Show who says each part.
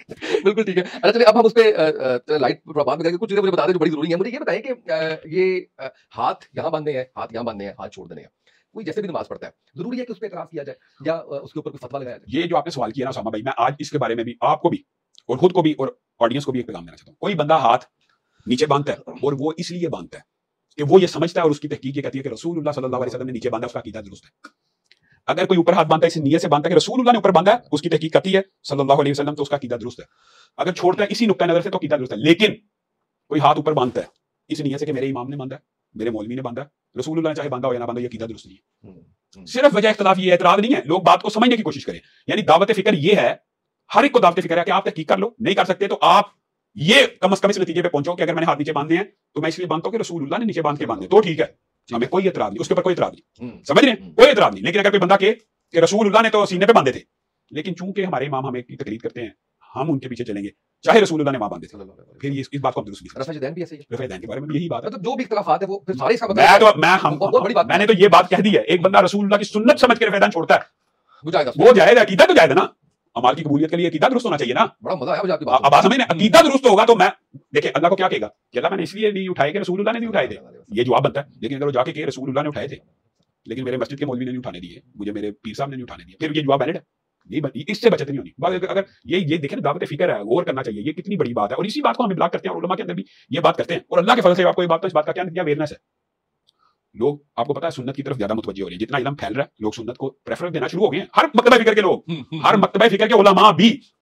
Speaker 1: بالکل ٹھیک ہے. اچھا چلیے اب ہم اس پہ لائٹ بعد میں کریں گے. کچھ چیزیں مجھے بتا دیں جو بڑی ضروری ہیں. مجھے یہ بتائیں کہ یہ ہاتھ یہاں باندھنے ہیں, ہاتھ یہاں باندھنے ہیں, ہاتھ چھوڑ دینے ہیں, کوئی جیسے بھی نماز پڑھتا ہے ضروری ہے کہ اس پہ اعتراض کیا جائے یا اس کے اوپر کوئی فتویٰ لگایا جائے؟
Speaker 2: یہ جو آپ نے سوال کیا نا اسامہ بھائی, میں آج اس کے بارے میں بھی آپ کو بھی اور خود کو بھی اور آڈینس کو بھی ایک پیغام دینا چاہتا ہوں. کوئی بندہ ہاتھ نیچے باندھتا ہے اور وہ اس لیے باندھتا ہے کہ وہ یہ سمجھتا ہے اور اس کی تحقیق یہ کہتی ہے کہ رسول اللہ صلی اللہ علیہ وسلم نے نیچے باندھا, اس کا عقیدہ درست ہے. اگر کوئی اوپر ہاتھ باندھتا ہے اس نیت سے باندھتا ہے کہ رسول اللہ نے اوپر باندھا ہے, اس کی تحقیق کرتی ہے صلی اللہ علیہ وسلم, تو اس کا عقیدہ درست ہے. اگر چھوڑتا ہے اسی نقطہ نظر سے تو عقیدہ درست ہے. لیکن کوئی ہاتھ اوپر باندھتا ہے اس نیت سے کہ میرے امام نے باندھا ہے, میرے مولوی نے باندھا ہے, رسول اللہ نے چاہے باندھا ہو یا نہ باندھا, یہ عقیدہ درست نہیں ہے. صرف وجہ اختلاف یہ اعتراض نہیں ہے, لوگ بات کو سمجھنے کی کوشش کریں. یعنی دعوت فکر یہ ہے, ہر ایک کو دعوت فکر ہے کہ آپ تحقیق کر لو, نہیں کر سکتے تو آپ یہ کم از کم اس نتیجے پہ پہنچو کہ اگر میں نے ہاتھ نیچے باندھے ہیں تو میں اس لیے باندھتا ہوں کہ رسول اللہ نے نیچے باندھ کے باندھے, تو ٹھیک ہے, ہمیں کوئی اعتراض نہیں, اس کے اوپر کوئی اعتراض نہیں, سمجھ رہے ہیں, کوئی اعتراض نہیں. لیکن اگر کوئی بندہ کہ رسول اللہ نے تو سینے پہ باندھے تھے, لیکن چونکہ ہمارے امام ہمیں کی تقلید کرتے ہیں, ہم ان کے پیچھے چلیں گے چاہے رسول اللہ نے وہاں باندھے تھے, پھر یہ اس بات کو ہم درست نہیں.
Speaker 1: رفع دین بھی ایسے ہی ہے,
Speaker 2: رفع دین کے بارے میں بھی یہی بات ہے.
Speaker 1: مطلب جو بھی اختلافات ہیں وہ پھر سارے اس کا مطلب
Speaker 2: میں نے تو یہ بات کہہ دی ہے, ایک بندہ رسول اللہ کی سنت سمجھ کے رفع دین چھوڑتا ہے
Speaker 1: وہ
Speaker 2: جائے گا, عقیدہ تو جائے گا نا, امال کی قبولیت کے لیے عقیدہ درست ہونا چاہیے نا.
Speaker 1: بڑا مزہ آیا مجھے آپ کی بات.
Speaker 2: اب بات سمجھ, عقیدہ درست ہوگا تو میں دیکھیں اللہ کو کیا کہے گا کہ اللہ میں نے اس لیے نہیں اٹھائے کہ رسول اللہ نے نہیں اٹھائے تھے, یہ جواب بنتا ہے. لیکن اگر وہ جا کے کہ رسول اللہ نے اٹھائے تھے لیکن میرے مسجد کے مولوی نے نہیں اٹھانے دیے, مجھے میرے پیر صاحب نے نہیں اٹھانے دیے, پھر یہ جواب ویلڈ ہے. اس سے بچت نہیں ہونی. اگر یہ دیکھیں دعوت فکر ہے, غور کرنا چاہیے, یہ کتنی بڑی بات ہے. اور اسی بات کو ہم ابلاغ کرتے ہیں اور علماء کے اندر بھی یہ بات کرتے ہیں, اور اللہ کے فضل سے آپ کو یہ بات تو اس بات کا کیا نتیجہ اویئرنس ہے. لوگ آپ کو پتا ہے سنت کی طرف زیادہ متوجہ ہو رہے ہیں, جتنا علم پھیل رہا ہے لوگ سنت کو پریفرنس دینا شروع ہو گئے ہیں. ہر مکتبہ فکر کے لوگ, ہر مکتبہ فکر کے علماء بھی